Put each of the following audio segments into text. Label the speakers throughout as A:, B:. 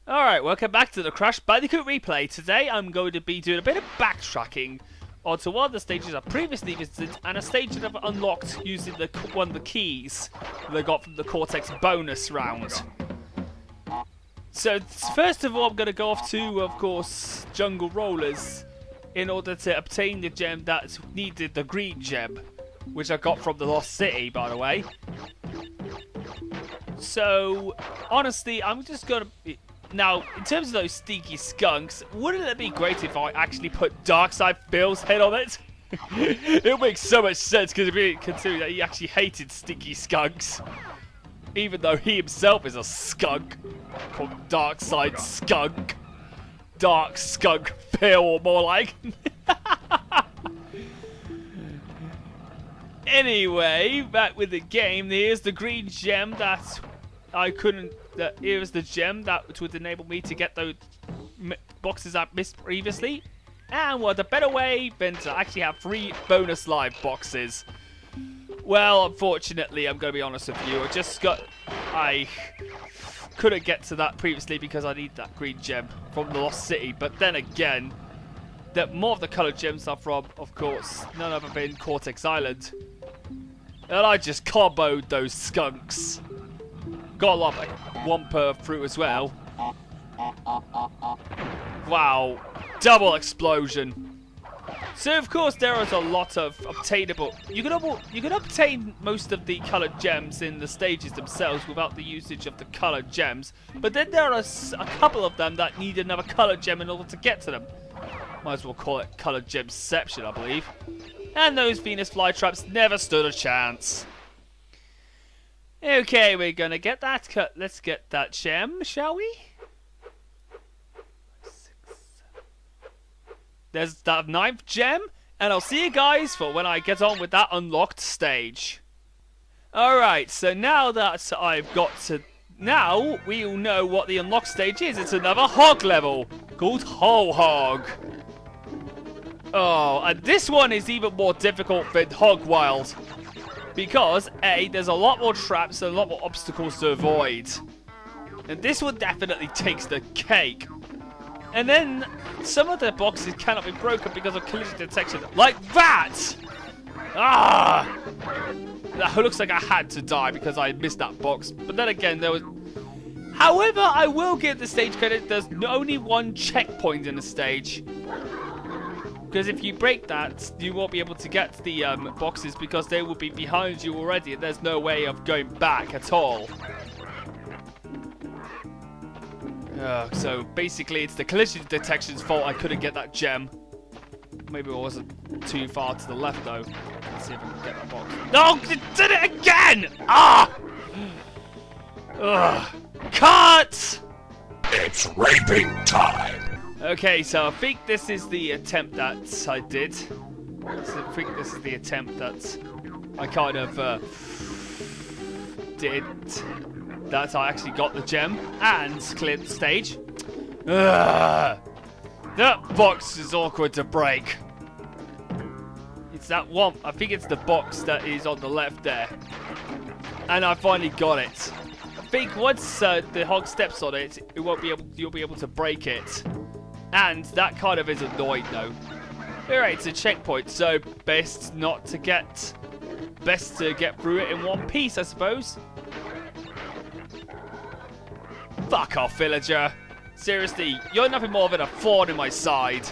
A: Alright, welcome back to the Crash Bandicoot replay. Today I'm going to be doing a bit of backtracking onto one of the stages I previously visited and a stage that I've unlocked using one of the keys that I got from the Cortex Bonus Round. So first of all I'm going to go off to, of course, Jungle Rollers in order to obtain the gem that needed the green gem, which I got from the Lost City, by the way. So, honestly, I'm just going to... Now, in terms of those stinky skunks, wouldn't it be great if I actually put Darkside Phil's head on it? It makes so much sense, considering that he actually hated stinky skunks. Even though he himself is a skunk. Called Darkside Skunk. Dark Skunk Phil, or more like. Anyway, back with the game. Here's the green gem that I couldn't... Here's the gem that would enable me to get those boxes I missed previously. And what a better way than to actually have 3 bonus live boxes. Well, unfortunately, I'm going to be honest with you. I couldn't get to that previously because I need that green gem from the Lost City. But then again, more of the coloured gems are from, of course, none other than Cortex Island. And I just comboed those skunks. Got a lot of Wumper through as well. Wow. Double explosion. So, of course, there is a lot of obtainable... You can obtain most of the coloured gems in the stages themselves without the usage of the coloured gems. But then there are a couple of them that need another coloured gem in order to get to them. Might as well call it coloured gemception, I believe. And those Venus flytraps never stood a chance. Okay, we're gonna get that cut. Let's get that gem, shall we? There's that 9th gem, and I'll see you guys for when I get on with that unlocked stage. Alright, so now that I've got to... Now, we all know what the unlocked stage is. It's another hog level, called Whole Hog. Oh, and this one is even more difficult than Hog Wild. Because, A, there's a lot more traps and a lot more obstacles to avoid. And this one definitely takes the cake. And then, some of the boxes cannot be broken because of collision detection. Like that! Ah! That looks like I had to die because I missed that box. But then again, there was... However, I will give the stage credit. There's only one checkpoint in the stage. Because if you break that, you won't be able to get to the boxes because they will be behind you already and there's no way of going back at all. So basically it's the collision detection's fault I couldn't get that gem. Maybe it wasn't too far to the left though. Let's see if I can get that box. No! It did it again! Ah! Ugh. Cut!
B: It's raping time!
A: Okay, so I think this is the attempt that I did. So I think this is the attempt that I kind of did. That I actually got the gem and cleared the stage. Ugh. That box is awkward to break. It's that one. I think it's the box that is on the left there. And I finally got it. I think once the hog steps on it, you'll be able to break it. And that kind of is annoying though. Alright, it's a checkpoint, so best to get through it in one piece, I suppose. Fuck off, villager. Seriously, you're nothing more than a thorn in my side.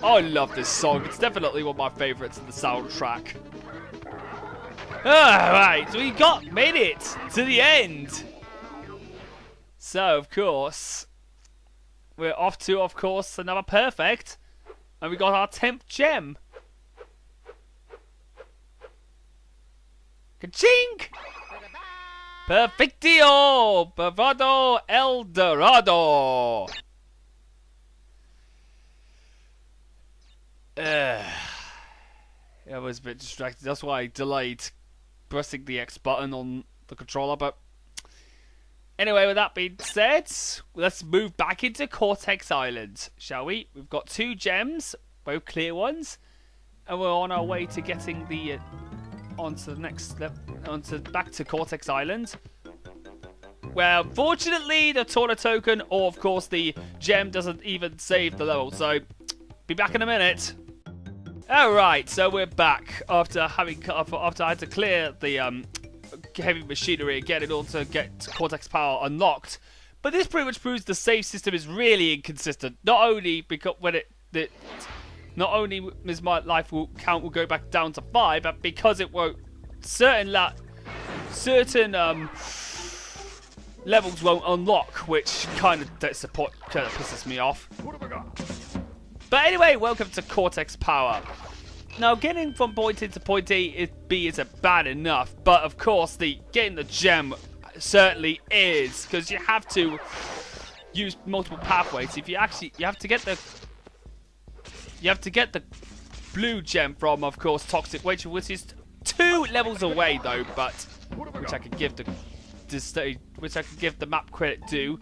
A: Oh, I love this song. It's definitely one of my favourites in the soundtrack. Alright, so we made it to the end. So, of course, we're off to, of course, another perfect. And we got our 10th gem. Ka-chink! Perfectio! Bravado El Dorado! I was a bit distracted. That's why I delayed pressing the X button on the controller, but... Anyway, with that being said, let's move back into Cortex Island, shall we? We've got 2 gems, both clear ones, and we're on our way to getting the onto the next step, back to Cortex Island. where unfortunately the Torna token, or of course the gem, doesn't even save the level. So, be back in a minute. Alright, so we're back after I had to clear the heavy machinery again in order to get Cortex Power unlocked. But this pretty much proves the save system is really inconsistent. Not only because not only is my life count will go back down to 5, but because it won't certain levels won't unlock, which kind of pisses me off. But anyway, welcome to Cortex Power. Now, getting from point A to point B isn't bad enough, but of course, getting the gem certainly is, because you have to use multiple pathways. If you have to get the blue gem from, of course, Toxic Waste, which is 2 levels away though, but which I could give the map credit to.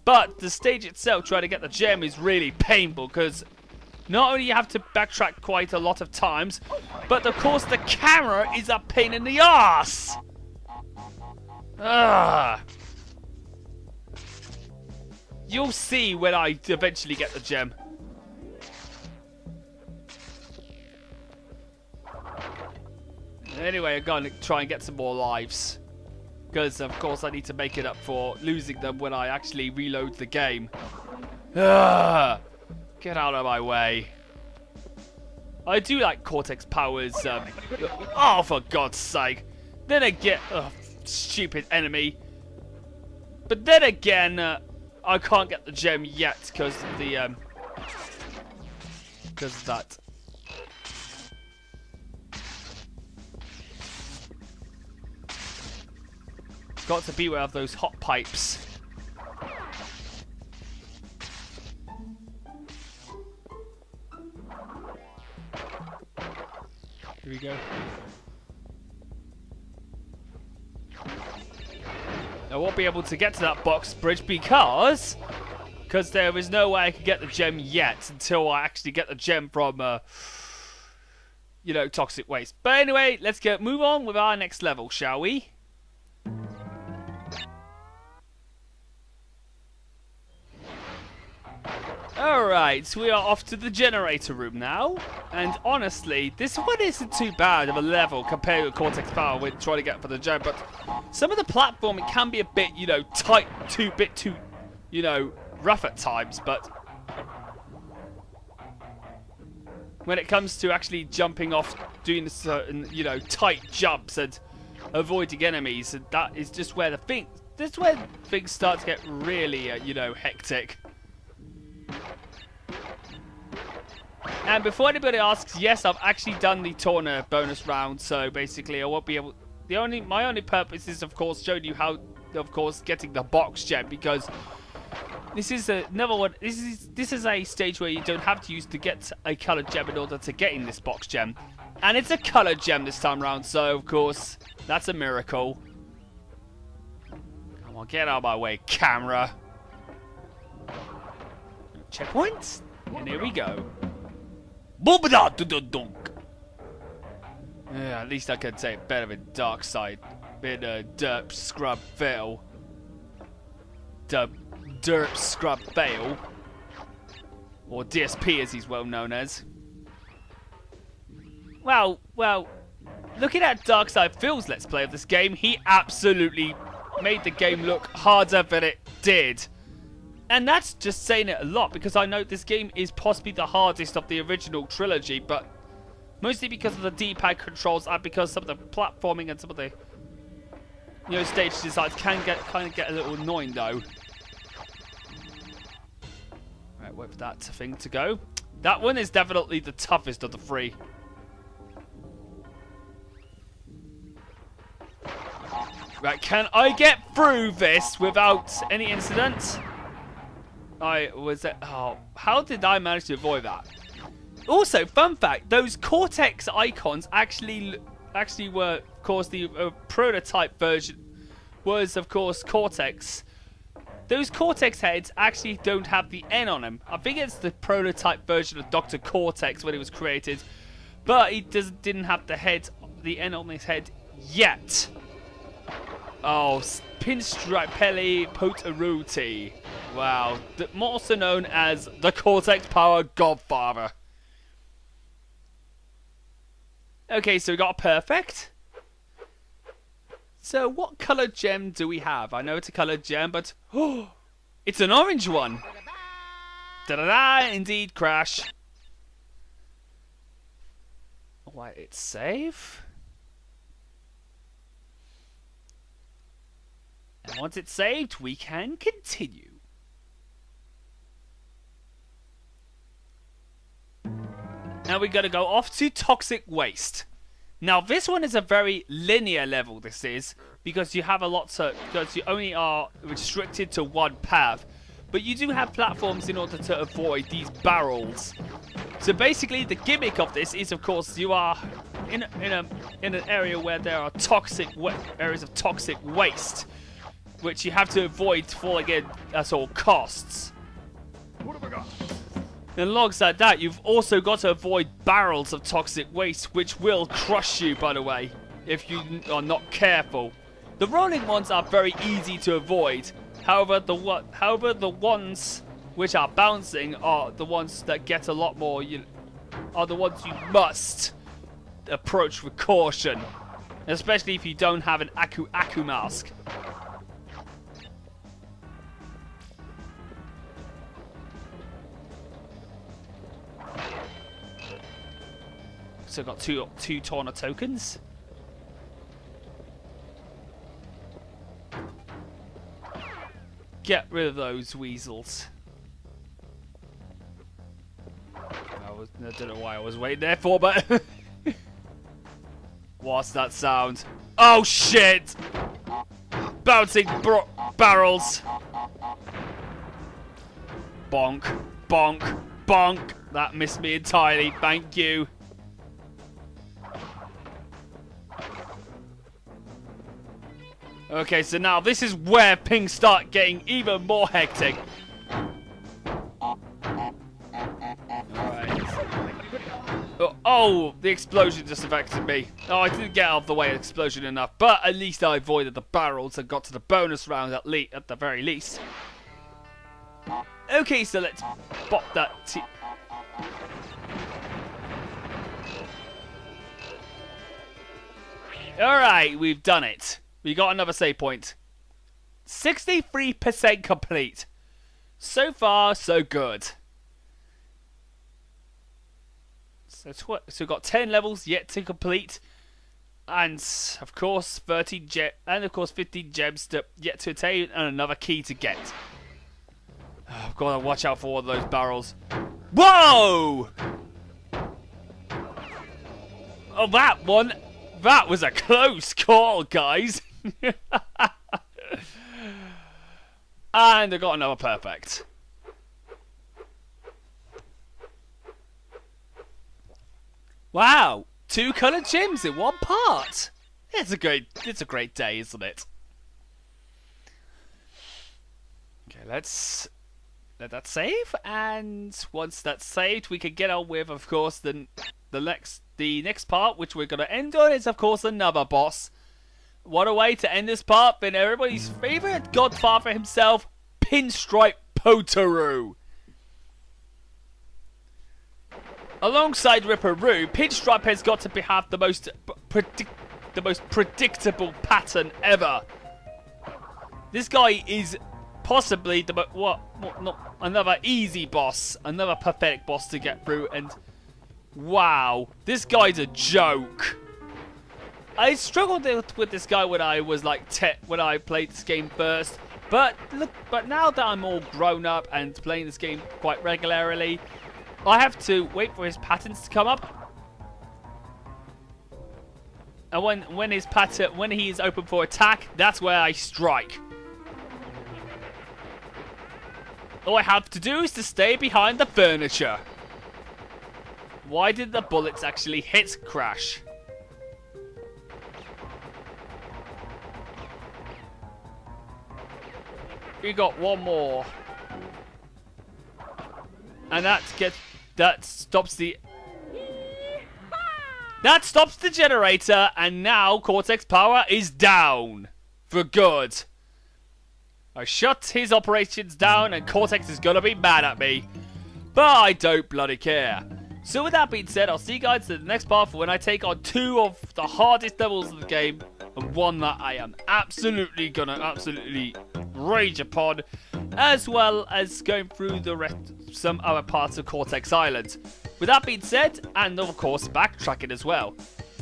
A: But the stage itself, trying to get the gem, is really painful because not only you have to backtrack quite a lot of times, but of course the camera is a pain in the ass. You'll see when I eventually get the gem. Anyway, I'm going to try and get some more lives. Because, of course, I need to make it up for losing them when I actually reload the game. Get out of my way. I do like Cortex Power's... oh, for God's sake. Then again... stupid enemy. But then again, I can't get the gem yet because of the... because of that. Got to beware of those hot pipes. Here we go. I won't be able to get to that box bridge because there is no way I can get the gem yet until I actually get the gem from, you know, Toxic Waste. But anyway, let's move on with our next level, shall we? Alright, we are off to the generator room now. And honestly, this one isn't too bad of a level compared with Cortex Power when trying to get for the gem. But some of the platforming can be a bit, you know, tight, too, you know, rough at times. But when it comes to actually jumping off, doing certain, you know, tight jumps and avoiding enemies, and that is just where this is where things start to get really, you know, hectic. And before anybody asks, yes, I've actually done the Torna bonus round, so basically I won't be able... My only purpose is, of course, showing you how, of course, getting the box gem, because this is another one... This is a stage where you don't have to use to get a coloured gem in order to get in this box gem. And it's a coloured gem this time around, so, of course, that's a miracle. Come on, get out of my way, camera. Checkpoints, and here we go. Yeah, at least I can say it better than Dark Side. Been a derp scrub fail. Derp scrub fail. Or DSP as he's well known as. Well, looking at Dark Side Phil's let's play of this game, he absolutely made the game look harder than it did. And that's just saying it a lot, because I know this game is possibly the hardest of the original trilogy, but mostly because of the D-pad controls and because some of the platforming and some of the, you know, stage designs can kind of get a little annoying though. Right, wait for that thing to go. That one is definitely the toughest of the 3. Right, can I get through this without any incidents? How did I manage to avoid that? Also, fun fact, those Cortex icons actually were, of course, the prototype version was, of course, Cortex. Those Cortex heads actually don't have the N on them. I think it's the prototype version of Dr. Cortex when it was created, but he didn't have the N on his head yet. Oh, Pinstripe Potoroo. Wow. Also known as the Cortex Power Godfather. Okay, so we got a perfect. So what colored gem do we have? I know it's a colored gem, but oh, it's an orange one. Da-da-da, indeed, Crash. Why, it's save. And once it's saved, we can continue. Now we gotta go off to Toxic Waste. Now this one is a very linear level, this is, because you have because you only are restricted to one path. But you do have platforms in order to avoid these barrels. So basically the gimmick of this is, of course, you are in an area where there are areas of toxic waste, which you have to avoid falling in at all costs.
B: What have I got?
A: And alongside that, you've also got to avoid barrels of toxic waste, which will crush you, by the way, if you are not careful. The rolling ones are very easy to avoid. However, the ones which are bouncing are the ones that get a lot more. Are the ones you must approach with caution, especially if you don't have an Aku mask. So got two Tawna tokens. Get rid of those weasels. I don't know why I was waiting there for, but what's that sound? Oh shit! Bouncing barrels. Bonk, bonk, bonk. That missed me entirely. Thank you. Okay, so now this is where things start getting even more hectic. Alright. Oh, the explosion just affected me. Oh, I didn't get out of the way of the explosion enough, but at least I avoided the barrels and got to the bonus round at the very least. Okay, so let's pop that. Alright, we've done it. We got another save point. 63% complete. So far, so good. So we've got 10 levels yet to complete, and of course 15 gems yet to attain, and another key to get. Oh, I've got to watch out for all of those barrels. Whoa! Oh, that was a close call, guys. And I got another perfect. Wow, 2 coloured gems in one part. It's a great day, isn't it? Okay, let's let that save, and once that's saved, we can get on with, of course, the next part, which we're going to end on, is of course another boss. What a way to end this part than everybody's favourite godfather himself, Pinstripe Potoroo. Alongside Ripperoo, Pitchstripe has got to have the most predictable pattern ever. This guy is possibly another easy boss, another pathetic boss to get through, and wow, this guy's a joke. I struggled with this guy when I was like when I played this game first, but now that I'm all grown up and playing this game quite regularly, I have to wait for his patterns to come up. And when he is open for attack, that's where I strike. All I have to do is to stay behind the furniture. Why did the bullets actually hit Crash? We got one more. And that stops the generator, and now Cortex Power is down. for good. I shut his operations down and Cortex is gonna be mad at me. But I don't bloody care. So with that being said, I'll see you guys in the next part for when I take on 2 of the hardest levels of the game. And one that I am absolutely rage upon. As well as going through some other parts of Cortex Island. With that being said, and of course backtracking as well.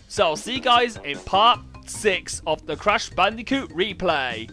A: So I'll see you guys in part 6 of the Crash Bandicoot replay.